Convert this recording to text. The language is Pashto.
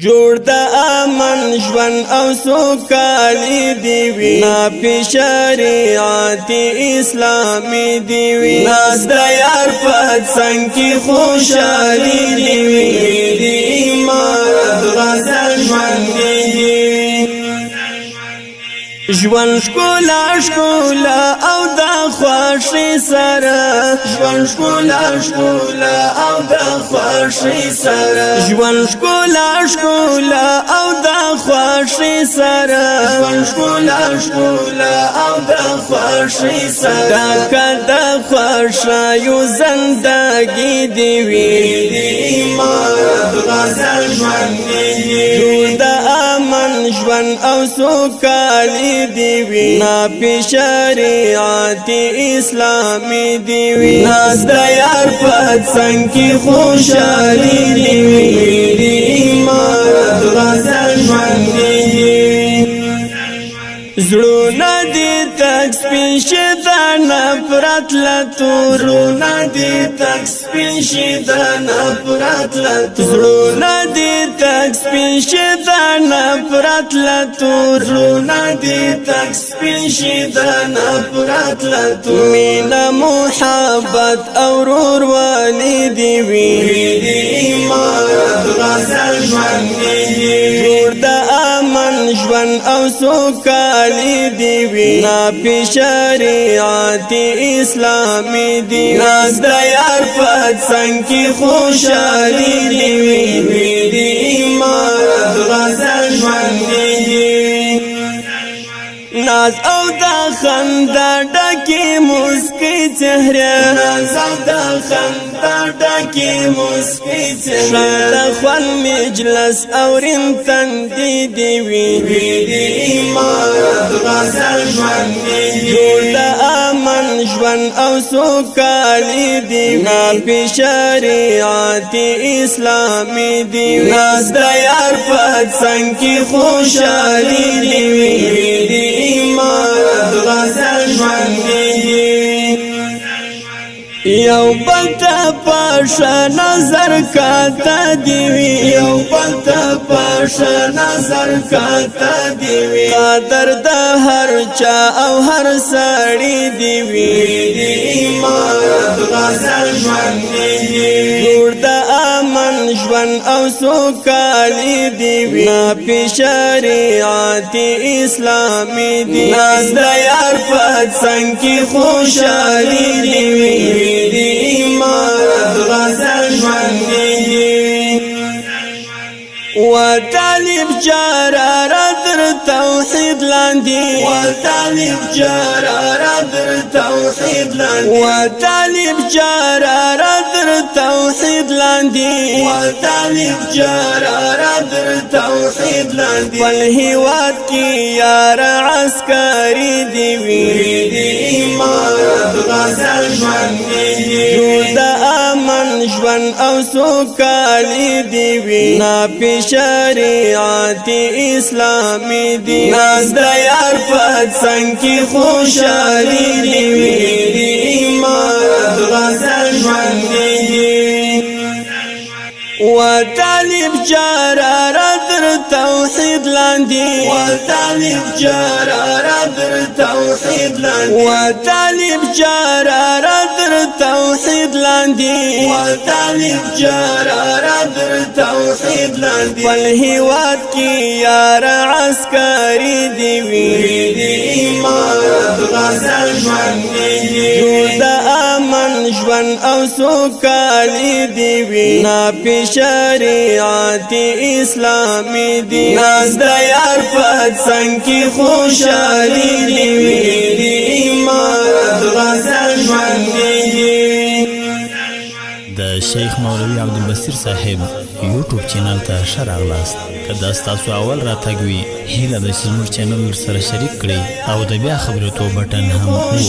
جوړ د امن ژوند او سوکالي دی وی نا په شریعت اسلامي دی وی ناز د یار په څنګه کې خوشالي دی وی د ایمان غزل ژوند دی ژوند ښکلا ښکلا او د خوښۍ سره ژوند ښکلا ښکلا او د خوښۍ سره ژوند ښکلا ښکلا او د خوښۍ سره ژوند ښکلا ښکلا او د خوښۍ سره کله خوښایو زندګي دی وی د ایمان غزل ژوند دی جوړ د امن ژوند او سوکالي دی وی نا په شریعت اسلامي دی وی ناز د یار په څنګه کې خوشالي دی وی د ایمان غزل ژوند دی زړونه دي تک سپین شي د نفرت له تورونه دي تک سپین شي د نفرت له زړونه دي تک سپین شي د نفرت له تورونه دي تک سپین شي د نفرت له مینا محبت او ورورولي دی وی د ایمان غزل ژوند دی جوړ د امن ژوند او سوکالي دی وی نا په شریعت اسلامي دی ناز د یار په څنګه کې خوشالي دی وی د ایمان غزل ژوند دی ناز او د خندا ډکه مسکی چهره ناز او د خندا ډکه مسکی چهره خپل مجلس اورین تندې دی وی د ایمان غزل ژوند دی جوړ د امن ژوند او سوکالي دی نا په شریعت اسلامي دی ناز د یار په څنګه کې خوشالي دی وی د ایمان غزل ژوند دی یو بل ته پاشه نظر کاته دی وی یو بل ته پاشه نظر کاته دی وی قدر د هر چا او هر سړی دی وی د ایمان غزل ژوند دی جوړ د امن ژوند او سوکالي دی وی نا په شریعت اسلامي دی ناز د یار په څنګه کې خوشالي دی وی د ایمان غزل ژوند دی و طالب جراره در توحید لاندې و طالب جراره در توحید لاندې و طالب جراره در توحید لاندې و طالب جراره در توحید لاندې په هیواد کې یار عسکری دی وی د ایمان غزل ژوند دی جوړ د امن ژوند او سوکالي دی وی نا په شریعت اسلامي دی ناز د یار په څنګه کې خوشالي دی وی د ایمان غزل ژوند دی و طالب جراره در توحید لاندې و طالب جراره در توحید لاندې و طالب جراره در توحید لاندې و طالب جراره در توحید لاندې په هیواد کې یار عسکری دی وی د ایمان غزل ژوند دی جوړ د امن ژوند او سوکالي دی وی نا په شریعت اسلامي دی ناز د یار په څنګه کې خوشالي دی وی د ایمان غزل ژوند دی د شیخ مولوی عبدالبصیر صاحب یوټیوب چینل ته ښه راغلاست که دا ستاسو اول راتګ وي هیله ده چې زموږ چینل سره شریک کړئ او د بیا خبرېدو بټن هم ووهئ.